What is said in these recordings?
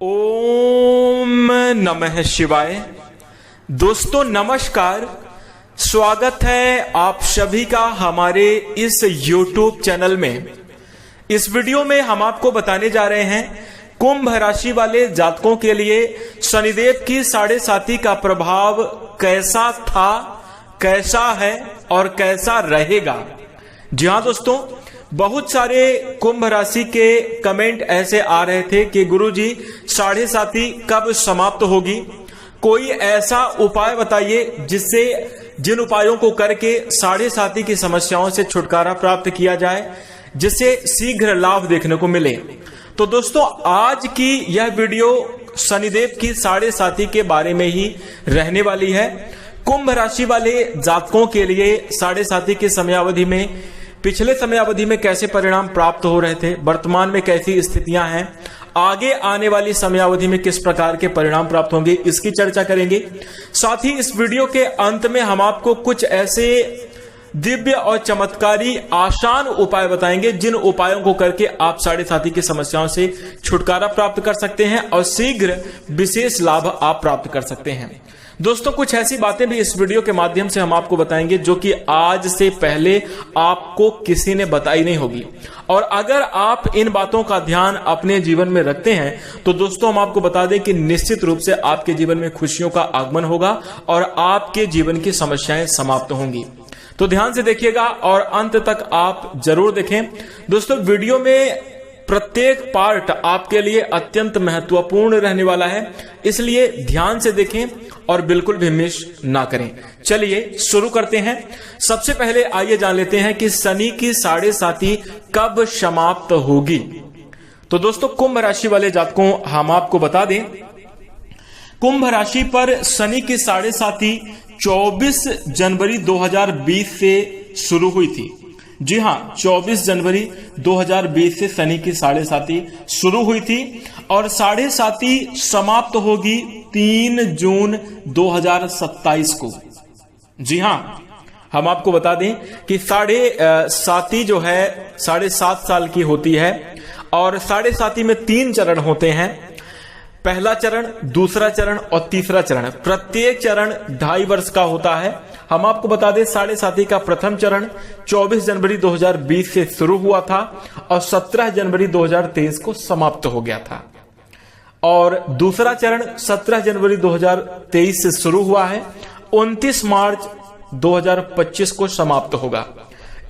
ओम नमः शिवाय। दोस्तों नमस्कार, स्वागत है आप सभी का हमारे इस YouTube चैनल में। इस वीडियो में हम आपको बताने जा रहे हैं कुंभ राशि वाले जातकों के लिए शनिदेव की 7.5 का प्रभाव कैसा था, कैसा है और कैसा रहेगा। जी हाँ दोस्तों, बहुत सारे कुंभ राशि के कमेंट ऐसे आ रहे थे कि गुरुजी 7.5 कब समाप्त होगी, कोई ऐसा उपाय बताइए जिससे जिन उपायों को करके 7.5 की समस्याओं से छुटकारा प्राप्त किया जाए, जिससे शीघ्र लाभ देखने को मिले। तो दोस्तों आज की यह वीडियो शनिदेव की 7.5 के बारे में ही रहने वाली है। कुंभ राशि वाले जातकों के लिए 7.5 की समयावधि में पिछले समयावधि में कैसे परिणाम प्राप्त हो रहे थे, वर्तमान में कैसी स्थितियां हैं, आगे आने वाली समयावधि में किस प्रकार के परिणाम प्राप्त होंगे, इसकी चर्चा करेंगे। साथ ही इस वीडियो के अंत में हम आपको कुछ ऐसे दिव्य और चमत्कारी आसान उपाय बताएंगे जिन उपायों को करके आप 7.5 की समस्याओं से छुटकारा प्राप्त कर सकते हैं और शीघ्र विशेष लाभ आप प्राप्त कर सकते हैं। दोस्तों कुछ ऐसी बातें भी इस वीडियो के माध्यम से हम आपको बताएंगे जो कि आज से पहले आपको किसी ने बताई नहीं होगी, और अगर आप इन बातों का ध्यान अपने जीवन में रखते हैं तो दोस्तों हम आपको बता दें कि निश्चित रूप से आपके जीवन में खुशियों का आगमन होगा और आपके जीवन की समस्याएं समाप्त होंगी। तो ध्यान से देखिएगा और अंत तक आप जरूर देखें। दोस्तों वीडियो में प्रत्येक पार्ट आपके लिए अत्यंत महत्वपूर्ण रहने वाला है, इसलिए ध्यान से देखें और बिल्कुल भी मिस ना करें। चलिए शुरू करते हैं। सबसे पहले आइए जान लेते हैं कि शनि की 7.5 कब समाप्त होगी। तो दोस्तों कुंभ राशि वाले जातकों हम आपको बता दें, कुंभ राशि पर शनि की 7.5 24 जनवरी 2020 से शुरू हुई थी। जी हाँ, 24 जनवरी 2020 से शनि की 7.5 शुरू हुई थी और 7.5 समाप्त होगी 3 जून 2027 को। जी हाँ, हम आपको बता दें कि 7.5 जो है 7.5 साल की होती है और 7.5 में 3 चरण होते हैं। पहला चरण, दूसरा चरण और तीसरा चरण। प्रत्येक चरण 2.5 वर्ष का होता है। हम आपको बता दें 7.5 का प्रथम चरण 24 जनवरी 2020 से शुरू हुआ था और 17 जनवरी 2023 को समाप्त हो गया था, और दूसरा चरण 17 जनवरी 2023 से शुरू हुआ है, 29 मार्च 2025 को समाप्त होगा।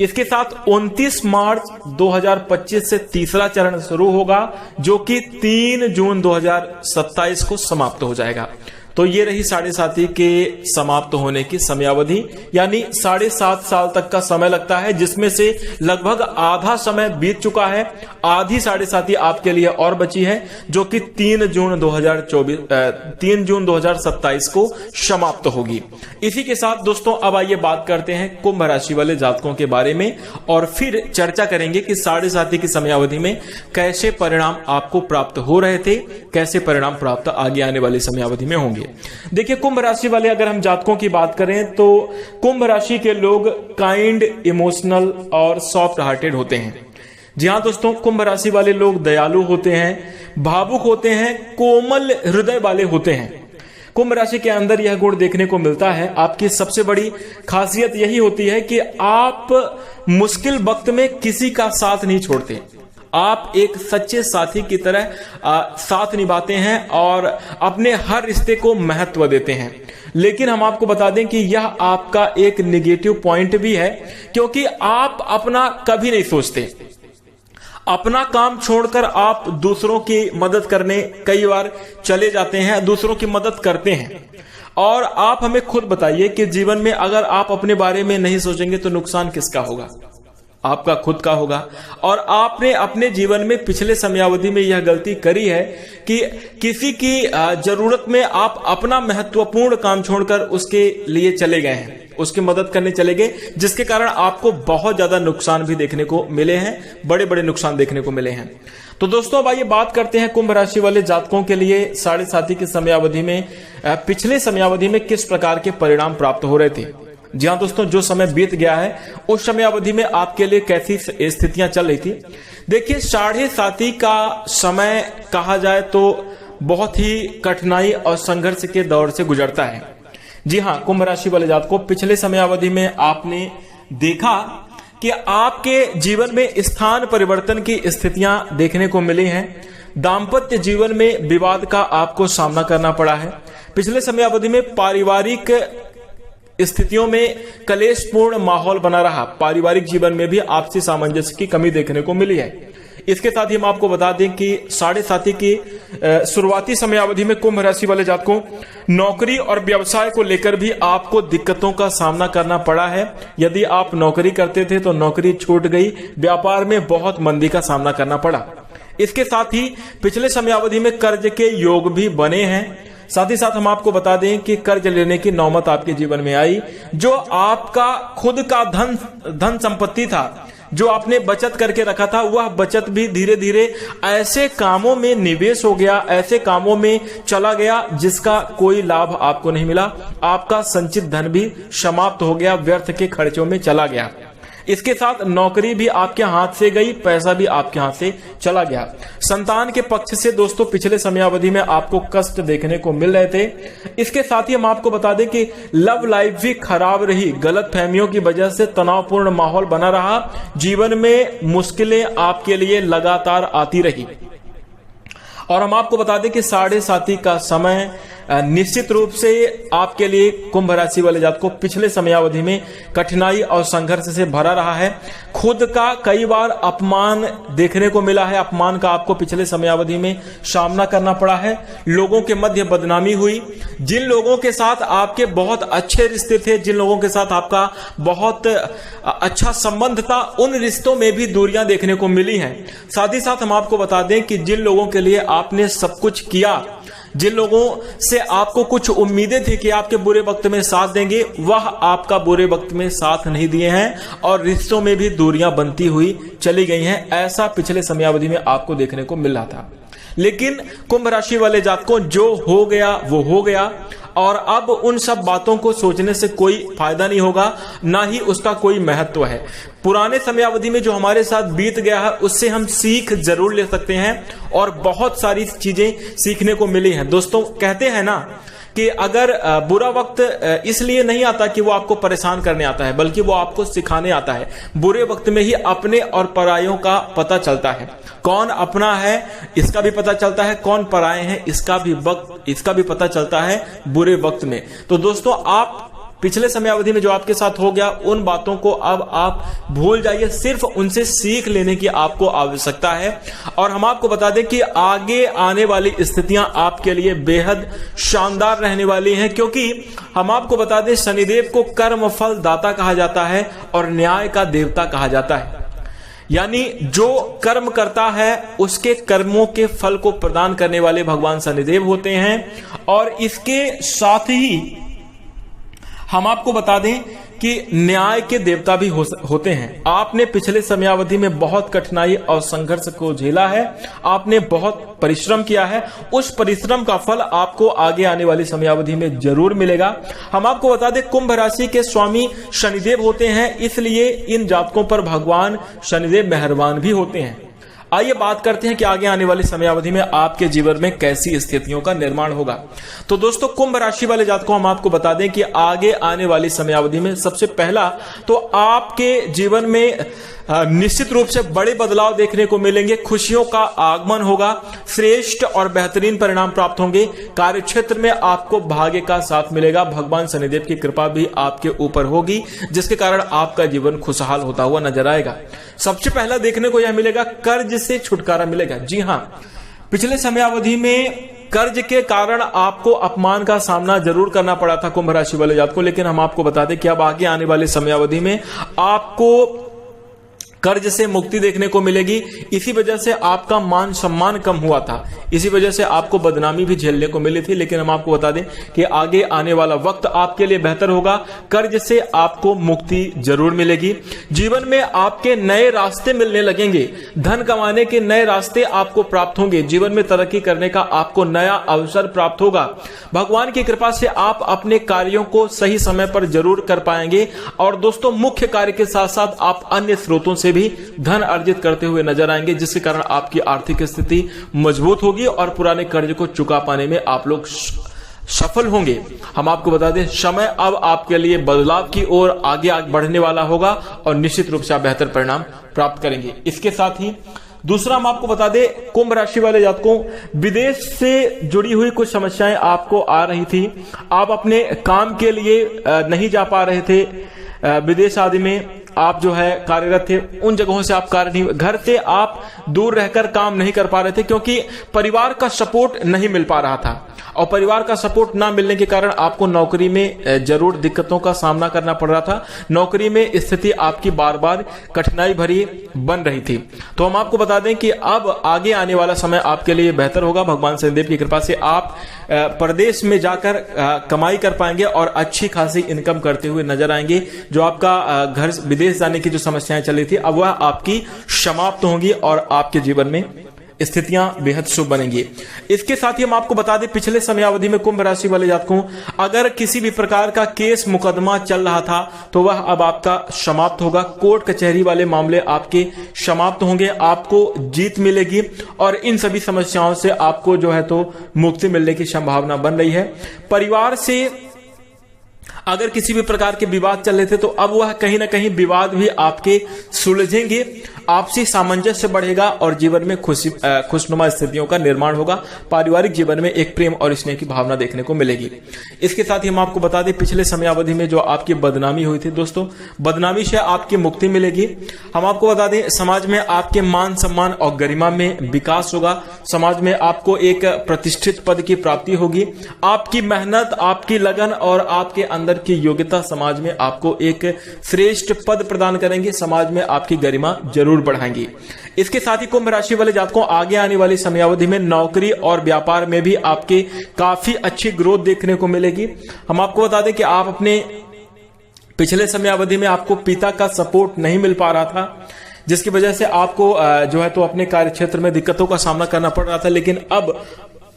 इसके साथ 29 मार्च 2025 से तीसरा चरण शुरू होगा जो कि 3 जून 2027 को समाप्त हो जाएगा। तो ये रही 7.5 के समाप्त होने की समयावधि, यानी 7.5 साल तक का समय लगता है, जिसमें से लगभग आधा समय बीत चुका है। आधी 7.5 आपके लिए और बची है जो कि 3 जून 2027 को समाप्त होगी। इसी के साथ दोस्तों अब आइए बात करते हैं कुंभ राशि वाले जातकों के बारे में और फिर चर्चा करेंगे कि 7.5 की समयावधि में कैसे परिणाम आपको प्राप्त हो रहे थे, कैसे परिणाम प्राप्त आगे आने वाली समयावधि में होंगे। देखिए कुंभ राशि वाले अगर हम जातकों की बात करें तो कुंभ राशि के लोग काइंड, इमोशनल और सॉफ्ट हार्टेड होते हैं। जी हाँ दोस्तों, कुंभ राशि वाले लोग दयालु होते हैं, भावुक होते हैं, कोमल हृदय वाले होते हैं। कुंभ राशि के अंदर यह गुण देखने को मिलता है। आपकी सबसे बड़ी खासियत यही होती है कि आप मुश्किल वक्त में किसी का साथ नहीं छोड़ते। आप एक सच्चे साथी की तरह साथ निभाते हैं और अपने हर रिश्ते को महत्व देते हैं। लेकिन हम आपको बता दें कि यह आपका एक नेगेटिव पॉइंट भी है, क्योंकि आप अपना कभी नहीं सोचते। अपना काम छोड़कर आप दूसरों की मदद करने कई बार चले जाते हैं, दूसरों की मदद करते हैं। और आप हमें खुद बताइए कि जीवन में अगर आप अपने बारे में नहीं सोचेंगे तो नुकसान किसका होगा? आपका खुद का होगा। और आपने अपने जीवन में पिछले समयावधि में यह गलती करी है कि किसी की जरूरत में आप अपना महत्वपूर्ण काम छोड़कर उसके लिए चले गए हैं, उसकी मदद करने चले गए, जिसके कारण आपको बहुत ज्यादा नुकसान भी देखने को मिले हैं, बड़े बड़े नुकसान देखने को मिले हैं। तो दोस्तों अब आइए बात करते हैं कुंभ राशि वाले जातकों के लिए 7.5 की समयावधि में पिछले समयावधि में किस प्रकार के परिणाम प्राप्त हो रहे थे। जी हाँ दोस्तों, जो समय बीत गया है उस समय अवधि में आपके लिए कैसी स्थितियां चल रही थी। देखिए 7.5 का समय कहा जाए तो बहुत ही कठिनाई और संघर्ष के दौर से गुजरता है। जी हाँ, कुंभ राशि वाले जातकों, पिछले समयावधि में आपने देखा कि आपके जीवन में स्थान परिवर्तन की स्थितियां देखने को मिली हैं। दाम्पत्य जीवन में विवाद का आपको सामना करना पड़ा है। पिछले समयावधि में पारिवारिक स्थितियों में कलेशपूर्ण माहौल बना रहा। पारिवारिक जीवन में भी आपसी सामंजस्य की कमी देखने को मिली है। इसके साथ ही हम आपको बता दें कि 7.5 की शुरुआती समयावधि में कुंभ राशि वाले जातकों, नौकरी और व्यवसाय को लेकर भी आपको दिक्कतों का सामना करना पड़ा है। यदि आप नौकरी करते थे तो नौकरी छूट गई, व्यापार में बहुत मंदी का सामना करना पड़ा। इसके साथ ही पिछले समयावधि में कर्ज के योग भी बने हैं। साथ ही साथ हम आपको बता दें कि कर्ज लेने की नौबत आपके जीवन में आई। जो आपका खुद का धन संपत्ति था, जो आपने बचत करके रखा था, वह बचत भी धीरे धीरे ऐसे कामों में निवेश हो गया, ऐसे कामों में चला गया जिसका कोई लाभ आपको नहीं मिला। आपका संचित धन भी समाप्त हो गया, व्यर्थ के खर्चों में चला गया। इसके साथ नौकरी भी आपके हाथ से गई, पैसा भी आपके हाथ से चला गया। संतान के पक्ष से दोस्तों पिछले समयावधि में आपको कष्ट देखने को मिल रहे थे। इसके साथ ही हम आपको बता दें कि लव लाइफ भी खराब रही। गलत फहमियों की वजह से तनावपूर्ण माहौल बना रहा। जीवन में मुश्किलें आपके लिए लगातार आती रही। और हम आपको बता दें कि 7.5 का समय निश्चित रूप से आपके लिए कुंभ राशि वाले जातकों पिछले समयावधि में कठिनाई और संघर्ष से भरा रहा है। खुद का कई बार अपमान देखने को मिला है। अपमान का आपको पिछले समयावधि में सामना करना पड़ा है। लोगों के मध्य बदनामी हुई। जिन लोगों के साथ आपके बहुत अच्छे रिश्ते थे, जिन लोगों के साथ आपका बहुत अच्छा संबंध था, उन रिश्तों में भी दूरियां देखने को मिली हैं। साथ ही साथ हम आपको बता दें कि जिन लोगों के लिए आपने सब कुछ किया, जिन लोगों से आपको कुछ उम्मीदें थी कि आपके बुरे वक्त में साथ देंगे, वह आपका बुरे वक्त में साथ नहीं दिए हैं और रिश्तों में भी दूरियां बनती हुई चली गई हैं। ऐसा पिछले समयावधि में आपको देखने को मिल रहा था। लेकिन कुंभ राशि वाले जातकों, जो हो गया वो हो गया और अब उन सब बातों को सोचने से कोई फायदा नहीं होगा, ना ही उसका कोई महत्व है। पुराने समयावधि में जो हमारे साथ बीत गया है उससे हम सीख जरूर ले सकते हैं और बहुत सारी चीजें सीखने को मिली हैं। दोस्तों कहते हैं ना कि अगर बुरा वक्त इसलिए नहीं आता कि वो आपको परेशान करने आता है, बल्कि वो आपको सिखाने आता है। बुरे वक्त में ही अपने और परायों का पता चलता है। कौन अपना है इसका भी पता चलता है, कौन पराये हैं इसका भी पता चलता है बुरे वक्त में। तो दोस्तों आप पिछले समयावधि में जो आपके साथ हो गया, उन बातों को अब आप भूल जाइए। सिर्फ उनसे सीख लेने की आपको आवश्यकता है। और हम आपको बता दें कि आगे आने वाली स्थितियां आपके लिए बेहद शानदार रहने वाली हैं, क्योंकि हम आपको बता दें शनिदेव को कर्म फल दाता कहा जाता है और न्याय का देवता कहा जाता है। यानी जो कर्म करता है उसके कर्मों के फल को प्रदान करने वाले भगवान शनिदेव होते हैं। और इसके साथ ही हम आपको बता दें कि न्याय के देवता भी होते हैं। आपने पिछले समयावधि में बहुत कठिनाई और संघर्ष को झेला है, आपने बहुत परिश्रम किया है। उस परिश्रम का फल आपको आगे आने वाली समयावधि में जरूर मिलेगा। हम आपको बता दें कुंभ राशि के स्वामी शनिदेव होते हैं, इसलिए इन जातकों पर भगवान शनिदेव मेहरबान भी होते हैं। आइए बात करते हैं कि आगे आने वाली समयावधि में आपके जीवन में कैसी स्थितियों का निर्माण होगा। तो दोस्तों कुंभ राशि वाले जातकों, हम आपको बता दें कि आगे आने वाली समयावधि में सबसे पहला तो आपके जीवन में निश्चित रूप से बड़े बदलाव देखने को मिलेंगे। खुशियों का आगमन होगा, श्रेष्ठ और बेहतरीन परिणाम प्राप्त होंगे। कार्यक्षेत्र में आपको भाग्य का साथ मिलेगा। भगवान शनिदेव की कृपा भी आपके ऊपर होगी, जिसके कारण आपका जीवन खुशहाल होता हुआ नजर आएगा। सबसे पहला देखने को यह मिलेगा, कर्ज से छुटकारा मिलेगा। जी हां, पिछले समयावधि में कर्ज के कारण आपको अपमान का सामना जरूर करना पड़ा था कुंभ राशि वाले जातकों को, लेकिन हम आपको बता दें कि अब आगे आने वाले समयावधि में आपको कर्ज से मुक्ति देखने को मिलेगी। इसी वजह से आपका मान सम्मान कम हुआ था, इसी वजह से आपको बदनामी भी झेलने को मिली थी। लेकिन हम आपको बता दें कि आगे आने वाला वक्त आपके लिए बेहतर होगा। कर्ज से आपको मुक्ति जरूर मिलेगी। जीवन में आपके नए रास्ते मिलने लगेंगे, धन कमाने के नए रास्ते आपको प्राप्त होंगे। जीवन में तरक्की करने का आपको नया अवसर प्राप्त होगा। भगवान की कृपा से आप अपने कार्यों को सही समय पर जरूर कर पाएंगे। और दोस्तों मुख्य कार्य के साथ साथ आप अन्य स्रोतों से से भी धन अर्जित करते हुए नजर आएंगे, जिसके कारण आपकी आर्थिक स्थिति मजबूत होगी और पुराने कर्ज को चुका पाने में आप लोग सफल होंगे। हम आपको बता दें, समय अब आपके लिए बदलाव की ओर आगे बढ़ने वाला होगा और निश्चित रूप से आप बेहतर परिणाम प्राप्त करेंगे। इसके साथ ही दूसरा हम आपको बता दें, कुंभ राशि वाले जातकों, विदेश से जुड़ी हुई कुछ समस्याएं आपको आ रही थी। आप अपने काम के लिए नहीं जा पा रहे थे, विदेश आदि में आप जो है कार्यरत थे, उन जगहों से आप कार्य नहीं, घर से आप दूर रहकर काम नहीं कर पा रहे थे क्योंकि परिवार का सपोर्ट नहीं मिल पा रहा था और परिवार का सपोर्ट ना मिलने के कारण आपको नौकरी में जरूर दिक्कतों का सामना करना पड़ रहा था। नौकरी में स्थिति आपकी बार बार कठिनाई भरी बन रही थी। तो हम आपको बता दें कि अब आगे आने वाला समय आपके लिए बेहतर होगा। भगवान शनिदेव की कृपा से आप प्रदेश में जाकर कमाई कर पाएंगे और अच्छी खासी इनकम करते हुए नजर आएंगे। जो आपका घर विदेश जाने की जो समस्याएं चली थी, अब वह आपकी समाप्त होंगी और आपके जीवन में स्थितियां बेहद शुभ बनेंगी। इसके साथ ही हम आपको बता दें, पिछले समयावधि में कुंभ राशि वाले जातकों, अगर किसी भी प्रकार का केस मुकदमा चल रहा था तो वह अब आपका समाप्त होगा। कोर्ट कचहरी वाले मामले आपके समाप्त होंगे, आपको जीत मिलेगी और इन सभी समस्याओं से आपको जो है तो मुक्ति मिलने की संभावना बन रही है। परिवार से अगर किसी भी प्रकार के विवाद चल रहे थे तो अब वह कहीं ना कहीं विवाद भी आपके सुलझेंगे, आपसी सामंजस्य बढ़ेगा और जीवन में खुशनुमा स्थितियों का निर्माण होगा। पारिवारिक जीवन में एक प्रेम और स्नेह की भावना देखने को मिलेगी। इसके साथ ही हम आपको बता दें, पिछले समयावधि में जो आपकी बदनामी हुई थी दोस्तों, बदनामी से आपकी मुक्ति मिलेगी। हम आपको बता दें, समाज में आपके मान सम्मान और गरिमा में विकास होगा। समाज में आपको एक प्रतिष्ठित पद की प्राप्ति होगी। आपकी मेहनत, आपकी लगन और आपके अंदर की योग्यता समाज में आपको एक श्रेष्ठ पद प्रदान करेंगे, समाज में आपकी गरिमा जरूर बढ़ाएंगी। इसके साथ ही कुंभ राशि वाले जातकों, आगे आने वाली समयावधि में नौकरी और व्यापार में भी आपके काफी अच्छी ग्रोथ देखने को मिलेगी। हम आपको बता दें कि आप अपने पिछले समयावधि में आपको पिता का सपोर्ट नहीं मिल पा रहा था, जिसकी वजह से आपको जो है तो अपने कार्य क्षेत्र में दिक्कतों का सामना करना पड़ रहा था। लेकिन अब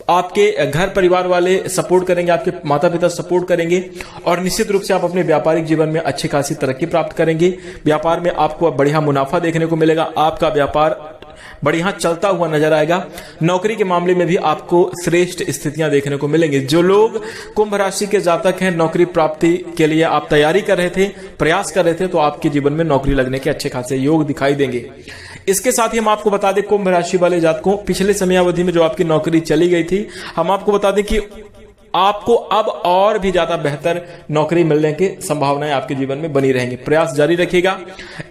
आपके घर परिवार वाले सपोर्ट करेंगे, आपके माता पिता सपोर्ट करेंगे और निश्चित रूप से आप अपने व्यापारिक जीवन में अच्छी खासी तरक्की प्राप्त करेंगे। व्यापार में आपको बढ़िया मुनाफा देखने को मिलेगा, आपका व्यापार बढ़िया चलता हुआ नजर आएगा। नौकरी के मामले में भी आपको श्रेष्ठ स्थितियां देखने को मिलेंगी। जो लोग कुंभ राशि के जातक हैं, नौकरी प्राप्ति के लिए आप तैयारी कर रहे थे, प्रयास कर रहे थे, तो आपके जीवन में नौकरी लगने के अच्छे खासे योग दिखाई देंगे। इसके साथ ही हम आपको बता दें, कुंभ राशि वाले जातकों, पिछले समयावधि में जो आपकी नौकरी चली गई थी, हम आपको बता दें कि आपको अब और भी ज्यादा बेहतर नौकरी मिलने की संभावनाएं आपके जीवन में बनी रहेंगी। प्रयास जारी रखिएगा।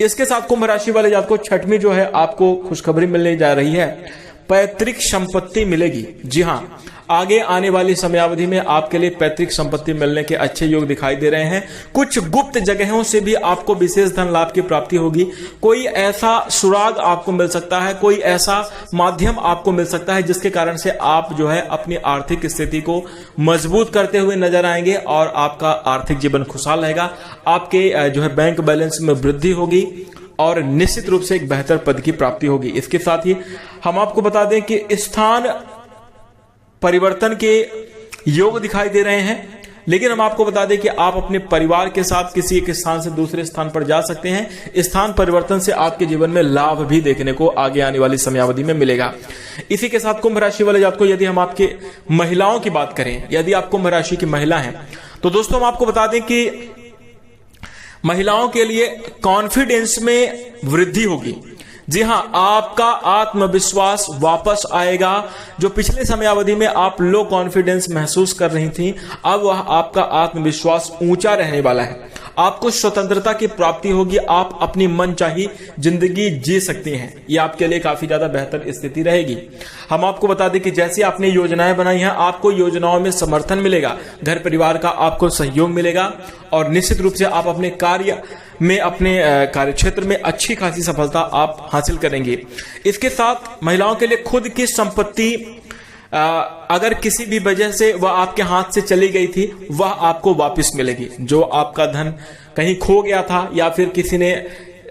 इसके साथ कुंभ राशि वाले जातकों, छठवीं जो है आपको खुशखबरी मिलने जा रही है, पैतृक संपत्ति मिलेगी। जी हां, आगे आने वाली समयावधि में आपके लिए पैतृक संपत्ति मिलने के अच्छे योग दिखाई दे रहे हैं। कुछ गुप्त जगहों से भी आपको विशेष धन लाभ की प्राप्ति होगी। कोई ऐसा सुराग आपको मिल सकता है, कोई ऐसा माध्यम आपको मिल सकता है जिसके कारण से आप जो है अपनी आर्थिक स्थिति को मजबूत करते हुए नजर आएंगे और आपका आर्थिक जीवन खुशहाल रहेगा। आपके जो है बैंक बैलेंस में वृद्धि होगी और निश्चित रूप से एक बेहतर पद की प्राप्ति होगी। इसके साथ ही हम आपको बता दें कि स्थान परिवर्तन के योग दिखाई दे रहे हैं, लेकिन हम आपको बता दें कि आप अपने परिवार के साथ किसी एक स्थान से दूसरे स्थान पर जा सकते हैं। स्थान परिवर्तन से आपके जीवन में लाभ भी देखने को आगे आने वाली समयावधि में मिलेगा। इसी के साथ कुंभ राशि वाले जातकों, यदि हम आपके महिलाओं की बात करें, यदि आप कुंभ राशि की महिला हैं, तो दोस्तों हम आपको बता दें कि महिलाओं के लिए कॉन्फिडेंस में वृद्धि होगी। जी हां, आपका आत्मविश्वास वापस आएगा। जो पिछले समयावधि में आप लो कॉन्फिडेंस महसूस कर रही थी, अब वह आपका आत्मविश्वास ऊंचा रहने वाला है। आपको स्वतंत्रता की प्राप्ति होगी, आप अपनी मनचाही जिंदगी जी सकती हैं। ये आपके लिए काफी ज्यादा बेहतर स्थिति रहेगी। हम आपको बता दें कि जैसे आपने योजनाएं बनाई हैं, आपको योजनाओं में समर्थन मिलेगा, घर परिवार का आपको सहयोग मिलेगा और निश्चित रूप से आप अपने कार्य में, अपने कार्य क्षेत्र में अच्छी खासी सफलता आप हासिल करेंगे। इसके साथ महिलाओं के लिए खुद की संपत्ति अगर किसी भी वजह से वह आपके हाथ से चली गई थी, वह आपको वापस मिलेगी। जो आपका धन कहीं खो गया था या फिर किसी ने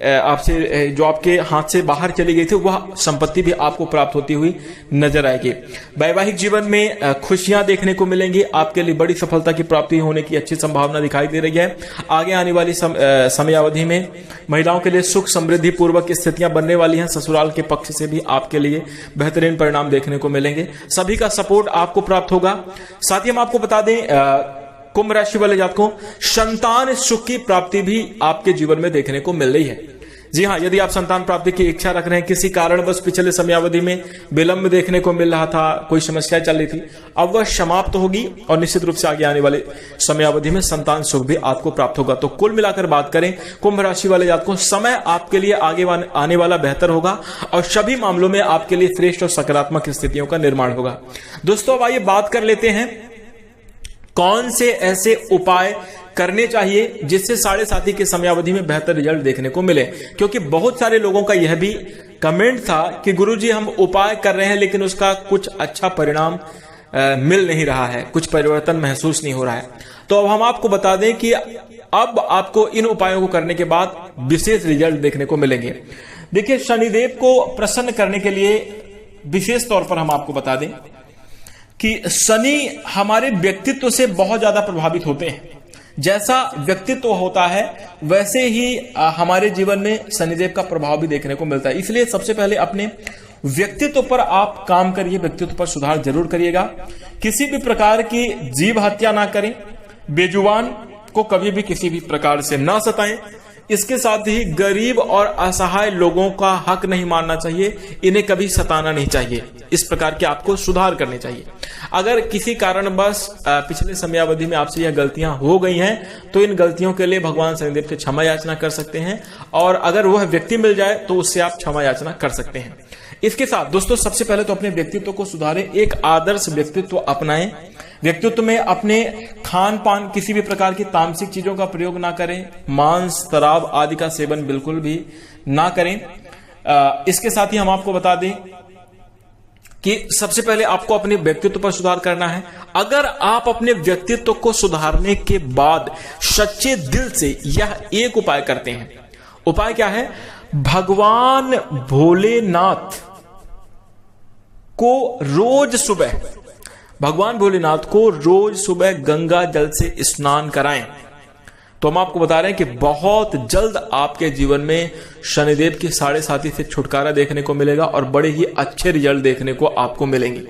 आपसे जो आपके हाथ से बाहर चली गई थी वह संपत्ति भी आपको प्राप्त होती हुई नजर आएगी। वैवाहिक जीवन में खुशियां देखने को मिलेंगी, आपके लिए बड़ी सफलता की प्राप्ति होने की अच्छी संभावना दिखाई दे रही है। आगे आने वाली समयावधि में महिलाओं के लिए सुख समृद्धि पूर्वक स्थितियां बनने वाली हैं। ससुराल के पक्ष से भी आपके लिए बेहतरीन परिणाम देखने को मिलेंगे, सभी का सपोर्ट आपको प्राप्त होगा। साथ ही हम आपको बता दें कुंभ राशि वाले जातकों, संतान सुख की प्राप्ति भी आपके जीवन में देखने को मिल रही है। जी हां, यदि आप संतान प्राप्ति की इच्छा रख रहे हैं, किसी कारणवश पिछले समयावधि में विलंब देखने को मिल रहा था, कोई समस्या चल रही थी, अब वह समाप्त होगी और निश्चित रूप से आगे आने वाले समयावधि में संतान सुख भी आपको प्राप्त होगा। तो कुल मिलाकर बात करें कुंभ राशि वाले जातकों, समय आपके लिए आगे आने वाला बेहतर होगा और सभी मामलों में आपके लिए श्रेष्ठ और सकारात्मक स्थितियों का निर्माण होगा। दोस्तों अब आइए बात कर लेते हैं कौन से ऐसे उपाय करने चाहिए जिससे साढ़े साथी के समयावधि में बेहतर रिजल्ट देखने को मिले। क्योंकि बहुत सारे लोगों का यह भी कमेंट था कि गुरुजी हम उपाय कर रहे हैं लेकिन उसका कुछ अच्छा परिणाम मिल नहीं रहा है, कुछ परिवर्तन महसूस नहीं हो रहा है। तो अब हम आपको बता दें कि अब आपको इन उपायों को करने के बाद विशेष रिजल्ट देखने को मिलेंगे। देखिए, शनिदेव को प्रसन्न करने के लिए विशेष तौर पर हम आपको बता दें कि शनि हमारे व्यक्तित्व से बहुत ज्यादा प्रभावित होते हैं। जैसा व्यक्तित्व होता है वैसे ही हमारे जीवन में शनिदेव का प्रभाव भी देखने को मिलता है। इसलिए सबसे पहले अपने व्यक्तित्व पर आप काम करिए, व्यक्तित्व पर सुधार जरूर करिएगा। किसी भी प्रकार की जीव हत्या ना करें, बेजुबान को कभी भी किसी भी प्रकार से ना सताएं। इसके साथ ही गरीब और असहाय लोगों का हक नहीं मानना चाहिए, इन्हें कभी सताना नहीं चाहिए। इस प्रकार के आपको सुधार करने चाहिए। अगर किसी कारणवश पिछले समयावधि में आपसे यह गलतियां हो गई हैं तो इन गलतियों के लिए भगवान शनिदेव से क्षमा याचना कर सकते हैं, और अगर वह व्यक्ति मिल जाए तो उससे आप क्षमा याचना कर सकते हैं। इसके साथ दोस्तों सबसे पहले तो अपने व्यक्तित्व को सुधारें, एक आदर्श व्यक्तित्व अपनाएं। व्यक्तित्व में अपने खान पान किसी भी प्रकार की तामसिक चीजों का प्रयोग ना करें, मांस शराब आदि का सेवन बिल्कुल भी ना करें। इसके साथ ही हम आपको बता दें कि सबसे पहले आपको अपने व्यक्तित्व पर सुधार करना है। अगर आप अपने व्यक्तित्व को सुधारने के बाद सच्चे दिल से यह एक उपाय करते हैं, उपाय क्या है? भगवान भोलेनाथ को रोज सुबह गंगा जल से स्नान कराएं। तो हम आपको बता रहे हैं कि बहुत जल्द आपके जीवन में शनिदेव की साढ़े साथी से छुटकारा देखने को मिलेगा और बड़े ही अच्छे रिजल्ट देखने को आपको मिलेंगे।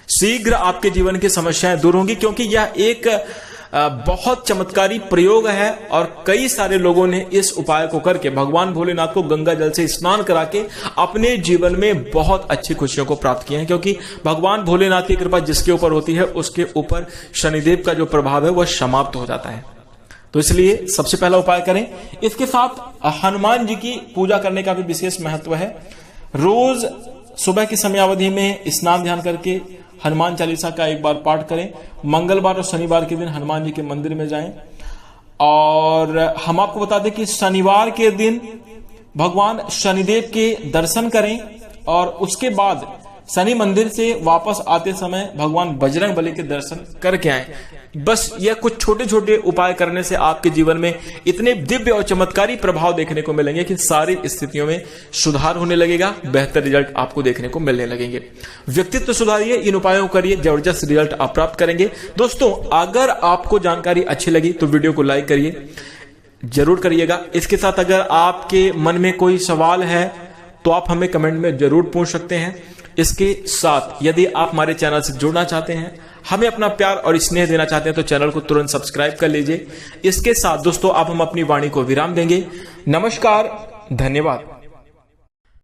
शीघ्र आपके जीवन की समस्याएं दूर होंगी, क्योंकि यह एक बहुत चमत्कारी प्रयोग है और कई सारे लोगों ने इस उपाय को करके भगवान भोलेनाथ को गंगा जल से स्नान करा के अपने जीवन में बहुत अच्छी खुशियों को प्राप्त किए हैं। क्योंकि भगवान भोलेनाथ की कृपा जिसके ऊपर होती है उसके ऊपर शनिदेव का जो प्रभाव है वह समाप्त हो जाता है। तो इसलिए सबसे पहला उपाय करें। इसके साथ हनुमान जी की पूजा करने का भी विशेष महत्व है। रोज सुबह की समयावधि में स्नान ध्यान करके हनुमान चालीसा का एक बार पाठ करें। मंगलवार और शनिवार के दिन हनुमान जी के मंदिर में जाएं। और हम आपको बता दें कि शनिवार के दिन भगवान शनिदेव के दर्शन करें और उसके बाद शनि मंदिर से वापस आते समय भगवान बजरंग बली के दर्शन करके आए। बस यह कुछ छोटे छोटे उपाय करने से आपके जीवन में इतने दिव्य और चमत्कारी प्रभाव देखने को मिलेंगे कि सारी स्थितियों में सुधार होने लगेगा, बेहतर रिजल्ट आपको देखने को मिलने लगेंगे। व्यक्तित्व सुधारिए, इन उपायों को करिए, जबरदस्त रिजल्ट आप प्राप्त करेंगे। दोस्तों अगर आपको जानकारी अच्छी लगी तो वीडियो को लाइक करिए, जरूर करिएगा। इसके साथ अगर आपके मन में कोई सवाल है तो आप हमें कमेंट में जरूर पूछ सकते हैं। इसके साथ यदि आप हमारे चैनल से जुड़ना चाहते हैं, हमें अपना प्यार और स्नेह देना चाहते हैं तो चैनल को तुरंत सब्सक्राइब कर लीजिए। इसके साथ दोस्तों अब हम अपनी वाणी को विराम देंगे। नमस्कार, धन्यवाद।